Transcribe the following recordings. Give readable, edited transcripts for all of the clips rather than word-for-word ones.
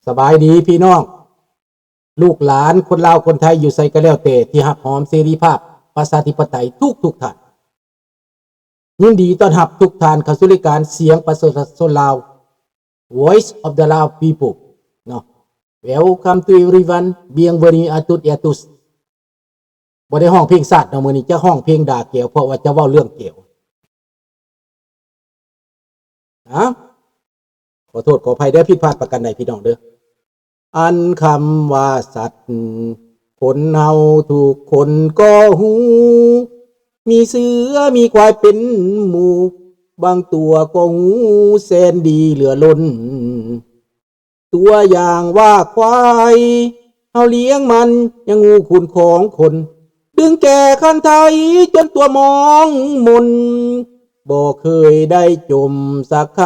สบายดีพี่น้องลูกหลานคนลาวคนไทยอยู่ไสก็แล้วแต่ที่หักหอมเสรีภาพประชาธิปไตยทุกท่านยินดีต้อนรับทุกท่านเข้าสู่รายการเสียงประชาชนลาว Voice of the Lao People เนาะ Welcome to everyone bienvenue à toutes et à tous บ่ได้ห้องเพลงชาติเนาะมื้อนี้จะห้องเพลงด่าเกี่ยวเพราะว่าจะเว้าเรื่องเกี่ยวขอโทษขออภัยเด้อผิดพลาดประการใดพี่น้องเด้ออันคำว่าสัตว์คนเฮาทุกคนก็หูมีเสือมีควายเป็นหมู่บางตัวก็หูแสนดีเหลือล้นตัวอย่างว่าควายเฮาเลี้ยงมันยังงูคุณของคนดึงแก่คันไทยจนตัวมองมนบ่เคยได้จมสักค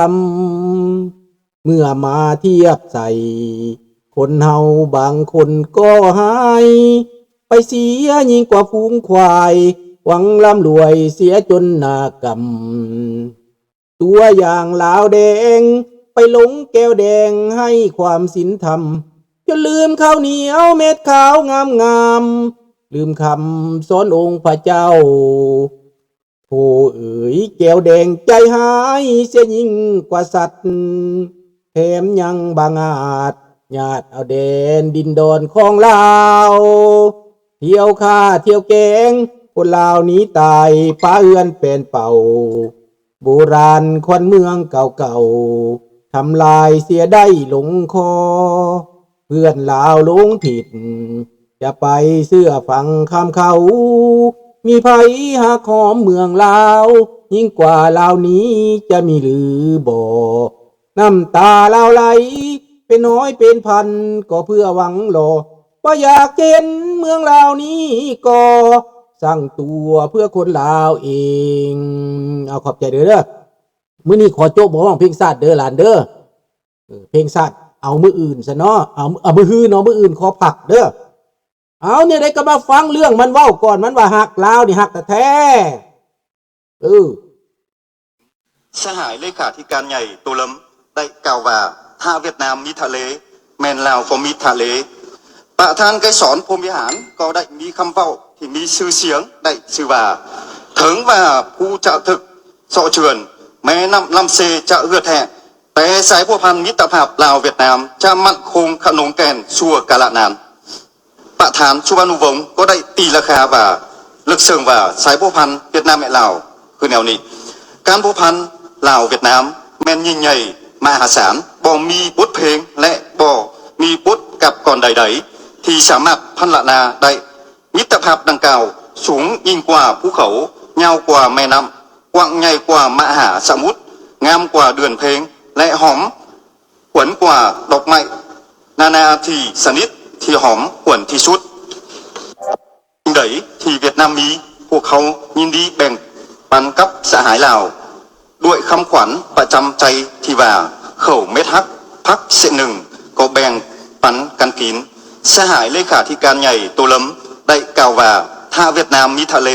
ำเมื่อมาเทียบใส่คนเฮาบางคนก็หายไปเสียยิ่งกว่าฝูงควายหวังร่ำรวยเสียจนหน้ากำตัวอย่างลาวแดงไปหลงแก้วแดงให้ความศีลธรรมจนลืมข้าวเหนียวเม็ดขาวงามลืมคำสอนองค์พระเจ้าโธ่เอ๋ยแก้วแดงใจหายเสียยิ่งกว่าสัตว์แถมยังบางอาจญาติเอาแดนดินดอนของลาวเที่ยวฆ่าเที่ยวแกงคนลาวนี้ตายป้าเอือนเป็นเป่าโบราณควันเมืองเก่าๆทำลายเสียได้หลงคอเพื่อนลาวหลงผิดจะไปเสื้อฟังคำเขามีไผหักหอมเมืองลาวยิ่งกว่าลาวนี้จะมีหรือบ่น้ำตาลาวไหลเป็นน้อยเป็นพันก็เพื่อหวังรอว่าอยากเห็นเมืองลาวนี้ก็สร้างตัวเพื่อคนลาวเองเอาขอบใจเด้อมื้อนี้ขอโจ๊กบ่ร้องเพลงชาติเด้อหลานเด้อเพลงชาติเอามื้ออื่นซะเนาะเอามื้อฮื้อเนาะมื้ออื่นขอพักเด้อเอาเนี่ยได้ก็มาฟังเรื่องมันเว้าก่อนมันว่าฮักลาวนี่ฮักแท้สหายเลขาธิการใหญ่ตูลำได้กล่าวว่าถ้าเวียดนามมีทะเลแมนลาวก็มีทะเลประธานไกสอนพรหมวิหารก็ได้มีคำเว้าที่มีชื่อเสียงได้ชื่อว่าถึงว่าผู้จะถึกโซเชือนแม่น้ำลำเซจะเอื้อแท้แต่สายพัวพันมิตรภาพลาวเวียดนามจะมั่นคงขนงแกนชั่วกาลนานประธานสุวรรณวงศ์ก็ได้ตีราคาว่าลึกซึ้งว่าสายพัวพันเวียดนามและลาวคือแนวนี้การพัวพันลาวเวียดนามแม่นยิ่งใหญ่มหาศาลบ่มีบทเพลงและบ่มีบทกับก่อนใดๆที่สามารถพันละนาได้มิตรภาพดังกล่าวสูงยิ่งกว่าภูเขายาวกว่าแม่น้ำกว้างใหญ่กว่ามหาสมุทรงามกว่าเดือนเพลงและหอมหวนกว่าดอกไม้นานาที่สนิทที่หอมหวนที่สุดยิ่งใดที่เวียดนามมีพวกเขายินดีแบ่งปันกับสหายลาวด้วยคำขวัญประจำใจที่ว่าเข่าเม็ดฮักพักเสหนึ่งก็แบ่งปันกันกินสหายเลขาธิการใหญ่ตูลำได้กล่าวว่าถ้าเวียดนามมีทะเล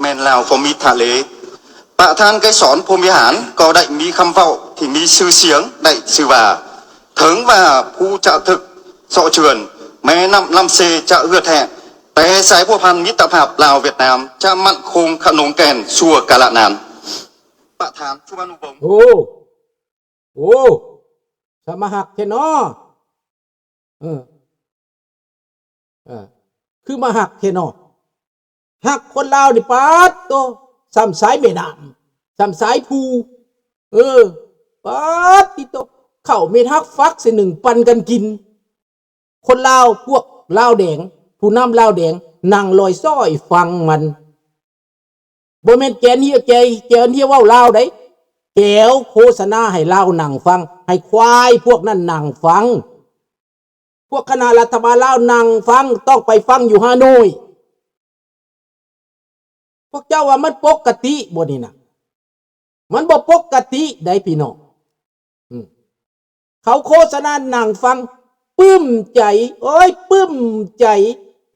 แมนลาวก็มีทะเลประธานไกสอนพรหมวิหารก็ได้มีคำเว้าที่มีชื่อเสียงได้ชื่อว่าถึงว่าผู้จะถึกโซเชือนแม่น้ำลำเซจะเอื้อแท้แต่สายพัวพันมิตรภาพลาวเวียดนามจะมั่นคงขนงแกนชั่วกาลนานประธานสุวรรณวงศ์โอ้สมหักแท้เนาะคือมาหักแท้เนาะหักคนลาวนี่ปาดโตซ้ำสายแม่น้ำซ้ำสายภูปาดติโตเข้าเม็ดฮักฟักสิหนึ่งปันกันกินคนลาวพวกลาวแดงผู้นำลาวแดงนั่งลอยซ้อยฟังมันบ่แม่นแกนเฮียแกนเฮียเว้าลาวได้แก้วโฆษณาให้ลาวนั่งฟังให้ควายพวกนั้นนั่งฟังพวกคณะรัฐบาลลาวนั่งฟังต้องไปฟังอยู่ฮานอยพวกเจ้าว่ามันปกติบ่นี่นะมันบ่ปกติได้พี่น้องเขาโฆษณานั่งฟังปลื้มใจโอ้ยปลื้มใจ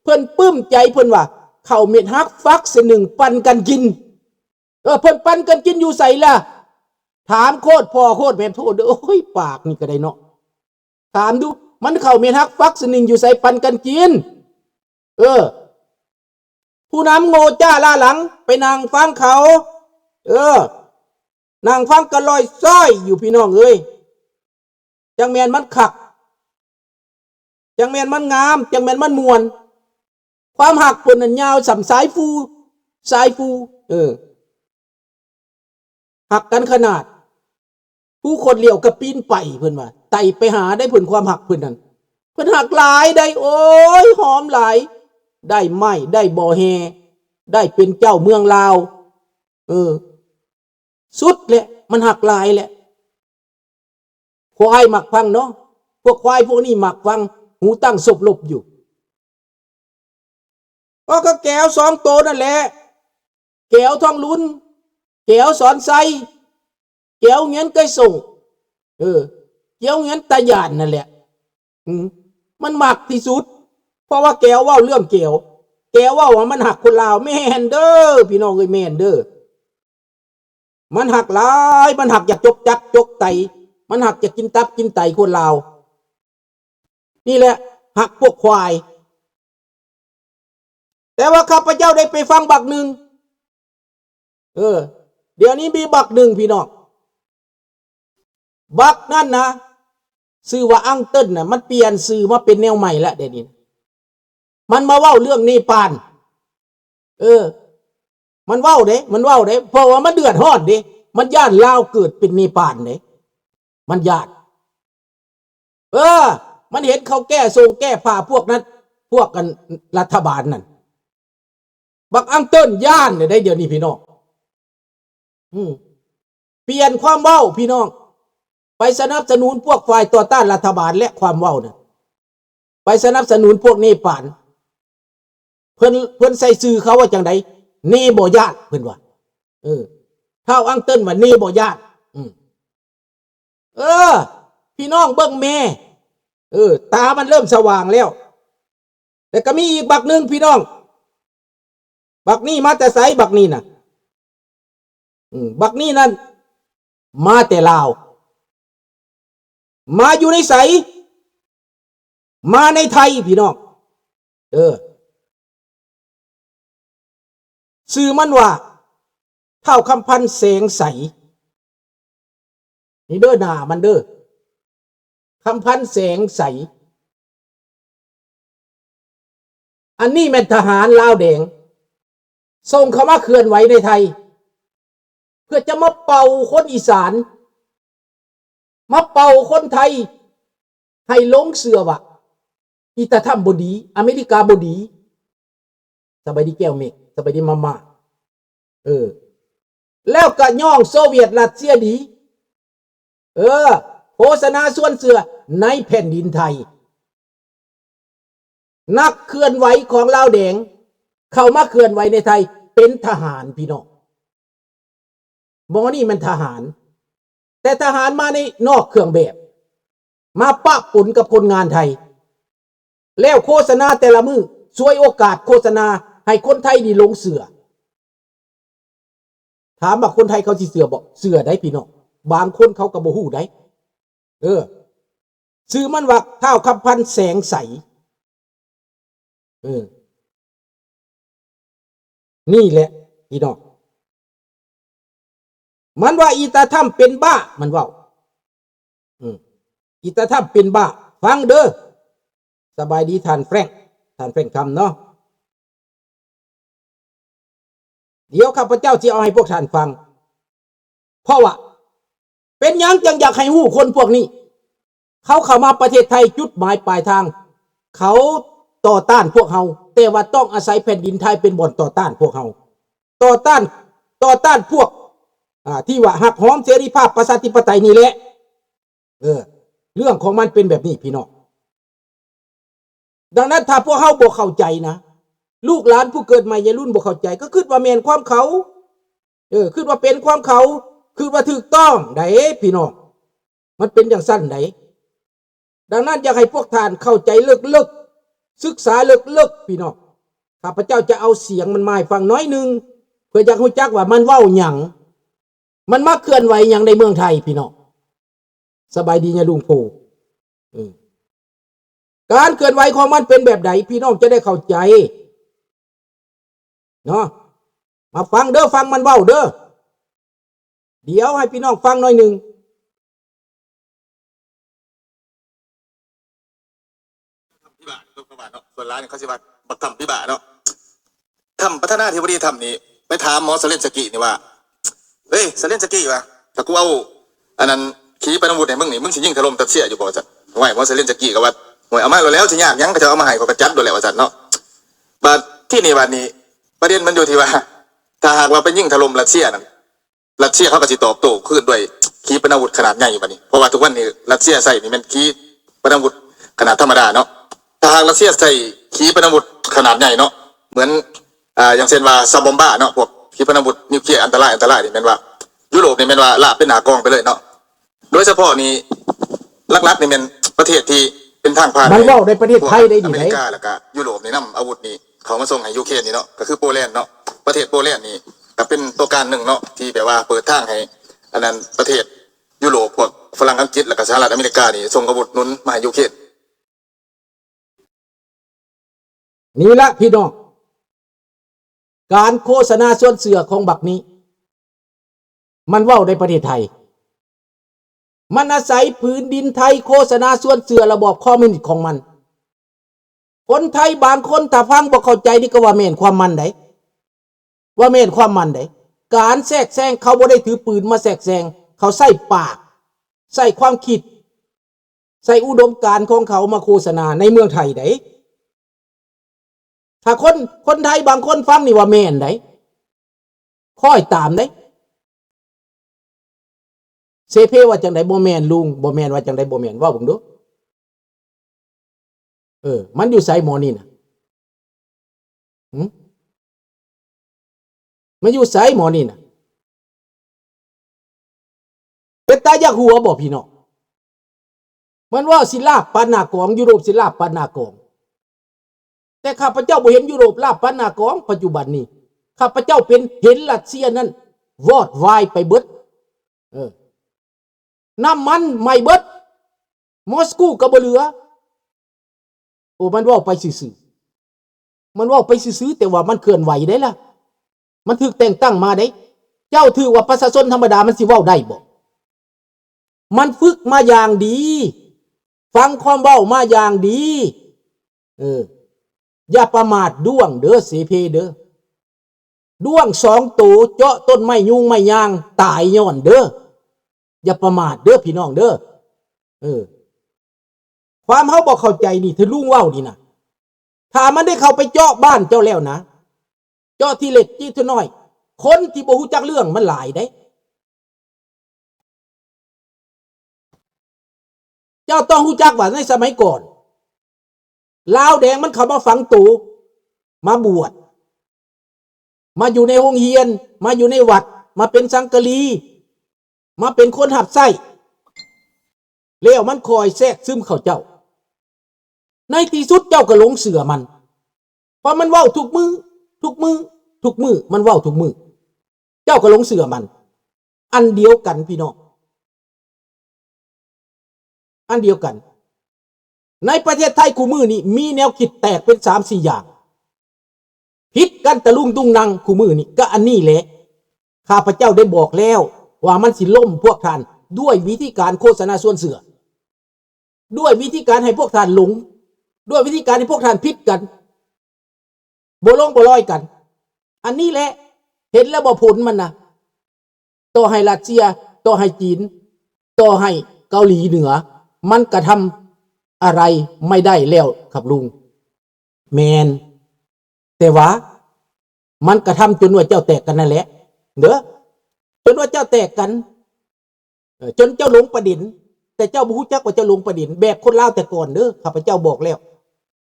เพิ่นปลื้มใจเพิ่นว่าเข้าเม็ดฮักฟักสิหนึ่งปันกันกินเพิ่นปันกันกินอยู่ใส่ล่ะถามโคตรพ่อโคตรแม่โทษเด้อโอ้ยปากนี่ก็ได้เนาะถามดู มันเข้าเมนฮักฟักสนิงอยู่ใส่ปันกันกินผู้นำโง่จ้าล่าหลังไปนั่งฟังเขานั่งฟังกันลอยซ้อยอยู่พี่น้องเอ้ยจังแมนมันขักจังแมนมันงามจังแมนมันมวนความหักเพิ่นนั้นยาวสำสายฟูหักกันขนาดผู้คนเหลียวกับปีนไปเพิ่นว่าไต่ไปหาได้ผลความหักเพิ่นนั้นเพิ่นหักหลายได้โอ้ยหอมหลายได้ไม้ได้บ่อแฮได้เป็นเจ้าเมืองลาวสุดแหละมันหักหลายแหละควายหมักฟังเนาะพวกควายพวกนี้หมักฟังหูตั้งศพหลบอยู่ก็แก้วสองโตนั่นแหละแก้วทองลุ้นแก้วสอนไซแก้วเงี้ยนไก่ส่งแก้วเงี้ยนตาหยานนั่นแหละมันหมักที่สุดเพราะว่าแก้วว่าเรื่องแก้วว่ามันหักคนลาวแม่นเด้อพี่น้องเอ้ยแม่นเด้อมันหักหลายมันหักอยากจกจักจกไตมันหักจะกินตับกินไตคนลาวนี่แหละหักพวกควายแต่ว่าข้าพเจ้าได้ไปฟังบักหนึ่งเดี๋ยวนี้มีบักหนึ่งพี่น้องบักนั่นนะชื่อว่าอังเติ้ลนะมันเปลี่ยนชื่อมาเป็นแนวใหม่แล้วเดี๋ยวนี้มันมาเว้าเรื่องเนปาลมันเว้าเด้เพราะว่ามันเดือดร้อนเด้มันย่านลาวเกิดเป็นเนปาลเด้มันย่านมันเห็นเขาแก้ทรงแก้ผ้าพวกนั้นพวกกันรัฐบาลนั่นบักอังเติ้ลย่านเนี่ยได้เดี๋ยวนี้พี่น้องเปลี่ยนความเว้าพี่น้องไปสนับสนุนพวกฝ่ายต่อต้านรัฐบาลและความเว้าเนี่ยไปสนับสนุนพวกเนปาลเพิ่นใส่ชื่อเขาว่าจังไดเนบ่ญาติเพิ่นว่าเท่าอังเติ้ลว่าเนบ่ญาติพี่น้องเบิ่งแม่ตามันเริ่มสว่างแล้วแต่ก็มีอีกบักหนึ่งพี่น้องบักนี่มาแต่ไสบักนี่น่ะบักนี่นั่นมาแต่ลาวมาอยู่ในไสมาในไทยพี่น้องชื่อมันว่าเท่าคำพันธ์แสงใสนี่เด้อหน้ามันเด้อคำพันธ์แสงใสอันนี้เป็นทหารลาวแดงส่งเข้ามาเคลื่อนไหวในไทยเพื่อจะมาเป่าคนอีสานมาเป่าคนไทยให้หลงเชื่อว่าอิตาธรรมบดีอเมริกาบดีสบายดีแก้วเมกสบายดีมาแล้วก็ย่องโซเวียตรัสเซียดีโฆษณาส่วนเสือในแผ่นดินไทยนักเคลื่อนไหวของลาวแดงเข้ามาเคลื่อนไหวในไทยเป็นทหารพี่น้องหมอนี่มันทหารแต่ทหารมาในนอกเครื่องแบบมาปะปนกับคนงานไทยแล้วโฆษณาแต่ละมือช่วยโอกาสโฆษณาให้คนไทยนี่หลงเสือถามว่าคนไทยเขาสิเสือบอกเสือได้พี่น้องบางคนเขาก็บ่ฮู้ได้ชื่อมันว่าเท่าคำพันธ์แสงใสนี่แหละพี่น้องมันว่าอีตาถ้ำเป็นบ้ามันว่าอีตาถ้ำเป็นบ้าฟังเด้อสบายดีท่านแฟรงค์คำเนาะเดี๋ยวข้าพเจ้าจะเอาให้พวกท่านฟังเพราะว่าเป็นยังจังอยากให้หู้คนพวกนี้เขาเข้ามาประเทศไทยจุดหมายปลายทางเขาต่อต้านพวกเฮาแต่ว่าต้องอาศัยแผ่นดินไทยเป็นบ่อนต่อต้านพวกเฮาต่อต้านพวกที่ว่าหักหอมเสรีภาพประชาธิปไตยนี่แหละเรื่องของมันเป็นแบบนี้พี่น้องดังนั้นถ้าพวกเฮาบ่เข้าใจนะลูกหลานผู้เกิดใหม่ในรุ่นบ่เข้าใจก็คิดว่าแม่นความเขาคิดว่าเป็นความเขาคือว่าถูกต้องไดพี่น้องมันเป็นอย่างสั้นไดดังนั้นอยากให้พวกท่านเข้าใจลึกศึกษาลึกพี่น้องข้าพเจ้าจะเอาเสียงมันมาให้ฟังน้อยนึงเพื่อจะรู้จักว่ามันเว้าหยังมันมาเคลื่อนไหวหยังในเมืองไทยพี่น้องสบายดีนะลุงโพ การเคลื่อนไหวของมันเป็นแบบไหนพี่น้องจะได้เข้าใจเนาะมาฟังเด้อฟังมันเว้าเด้อเดี๋ยวให้พี่น้องฟังหน่อยหนึ่งพิบาลลูกพิบาลเนาะส่วนร้านเขาสิว่าบักทำพิบาลเนาะทำพัฒนาเทวดีทำนี่ไปถามหมอเซเลนสกินี่ว่าเฮ้ยเซเลนสกิวะถ้ากูเอาอันนั้นขี่ไปน้ำวุฒิให้มึงนี่มึงสิยิงถล่มตัดเสียอยู่บ่จัดห่วยหมอเซเลนสกิก็ว่าห่วยเอามาแล้วสิยากยังก็จะเอามาให้ก็กระจัดโดนแล้วว่าจัดเนาะบัดที่นี่บัดนี้ประเด็นมันอยู่ที่ว่าถ้าหากเราไปยิงถล่มรัสเซียนั่นรัสเซียเขาก็สิตอบโต้ขึ้นด้วยขีปนาวุธขนาดใหญ่อยู่บัดนี้เพราะว่าทุกวันนี้รัสเซียใส่นี่มันขีปนาวุธขนาดธรรมดาเนาะถ้าหากรัสเซียใส่ขีปนาวุธขนาดใหญ่เนาะเหมือนอย่างเช่นว่าซาบอมบ้าเนาะพวกขีปนาวุธนิวเคลียร์อันตรายนี่เป็นว่ายุโรปนี่เป็นว่าลาบเป็นหนากองไปเลยเนาะโดยเฉพาะนี่ลักๆนี่เป็นประเทศที่เป็นทางผ่าน มันเว้าในประเทศไทยได้ดี อ ไห เม น ริกาแล้วก็ยุโรปนี่นำอาวุธนี่เขามาส่งให้ยูเครนนี่เนาะก็คือโปแลนด์เนาะประเทศโปแลนด์นี่ก็เป็นตัวการหนึ่งเนาะที่แบบว่าเปิดทางให้อันนั้นประเทศยุโรปพวกฝรั่งอังกฤษแล้วก็สหรัฐอเมริกานี่ส่งอาวุธหนุนมาให้ยูเครน นี่ละพี่น้องการโฆษณาส่วนเสือของบักนี้ มันเว้าในประเทศไทยมันอาศัยพื้นดินไทยโฆษณาส่วนเสือระบอบคอมมิวนิสต์ของมันคนไทยบางคนถ้าฟังบ่เข้าใจนี่ก็ว่าแม่นความมันไดว่าแม่นความมันไดการแทรกแซงเขาบ่ได้ถือปืนมาแทรกแซงเขาใส่ปากใส่ความคิดใส่อุดมการณ์ของเขามาโฆษณาในเมืองไทยไดถ้าคนไทยบางคนฟังนี่ว่าแม่นไดค่อยตามไดเซเพว่าจังไดบ่แม่นลุงบ่แม่นว่าจังไดบ่แม่นว่าผมดูมันอยู่ไสหมอนี่น่ะมันอยู่ไสหมอนี่น่ะเป็นตาอยากหัวบ่พี่น้องมันว่าสิลาบปานหน้ากองยุโรปสิลาบปานหน้ากองแต่ข้าพเจ้าบ่เห็นยุโรปลาบปานหน้ากองปัจจุบันนี้ข้าพเจ้าเป็นเห็นรัสเซียนั้นวอดวายไปเบิดน้ำมันไม่เบิดมอสโกก็บ่เหลือโอ้มันว่าไปซื่อๆมันว่าไปซื่อๆแต่ว่ามันเคลื่อนไหวได้ล่ะมันถูกแต่งตั้งมาได้เจ้าถือว่าประชาชนธรรมดามันสิเว้าได้บ่มันฝึกมาอย่างดีฟังความเว้ามาอย่างดีอย่าประมาทด้วงเด้อเสเพเด้อด้วง2ตัวเจาะต้นไม้ยุงไม้ยางตายย้อนเด้ออย่าประมาทเด้อพี่น้องเด้อความเฮาบ่เข้าใจนี่ถือลุงเว้านี่นะถ้ามันได้เข้าไปเจาะบ้านเจ้าแล้วนะเจาะที่เล็กที่ที่น้อยคนที่บ่ฮู้จักเรื่องมันหลายเด้เจ้าต้องฮู้จักว่าในสมัยก่อนลาวแดงมันเข้ามาฝังตัวมาบวชมาอยู่ในโรงเรียนมาอยู่ในวัดมาเป็นสังกะลีมาเป็นคนหับไส้แล้วมันคอยแทรกซึมเข้าเจ้าในที่สุดเจ้าก็หลงเสือมันเพราะมันเว้าทุกมือมันเว้าทุกมือเจ้าก็หลงเสือมันอันเดียวกันพี่น้องอันเดียวกันในประเทศไทยคู่มือนี่มีแนวคิดแตกเป็น 3-4 อย่างผิดกันตะลุงตุงนังคู่มือนี่ก็อันนี้แหละข้าพเจ้าได้บอกแล้วว่ามันสิล่มพวกท่านด้วยวิธีการโฆษณาส่วนเสือด้วยวิธีการให้พวกท่านหลงด้วยวิธีการให้พวกท่านผิดกันบ่ลงบ่ลอยกันอันนี้แหละเห็นแล้วบ่ผลมันนะต่อให้รัสเซียต่อให้จีนต่อให้เกาหลีเหนือมันกระทำอะไรไม่ได้แล้วครับลุงแมนแต่ว่ามันกระทำจนว่าเจ้าแตกกันนั่นแหละเด้อจนว่าเจ้าแตกกันจนเจ้าหลงประเด็นแต่เจ้าบ่ฮู้จักว่าเจ้าหลงประเด็นแบบคนลาวแต่ก่อนเด้อข้าพเจ้าบอกแล้ว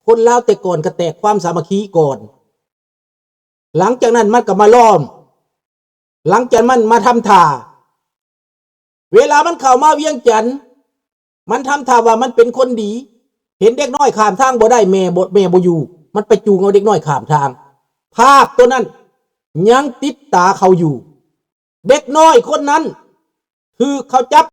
คนลาวแต่ก่อนก็แตกความสามัคคีก่อนหลังจากนั้นมันก็มาล้อมหลังจากมันมาทำท่าเวลามันเข้ามาเวียงจันทน์มันทำท่าว่ามันเป็นคนดีเห็นเด็กน้อยข้ามทางบ่ได้แม่บ่อยู่มันไปจูงเอาเด็กน้อยข้ามทางภาพตัวนั้นยังติดตาเขาอยู่เด็กน้อยคนนั้นคือเขาจับ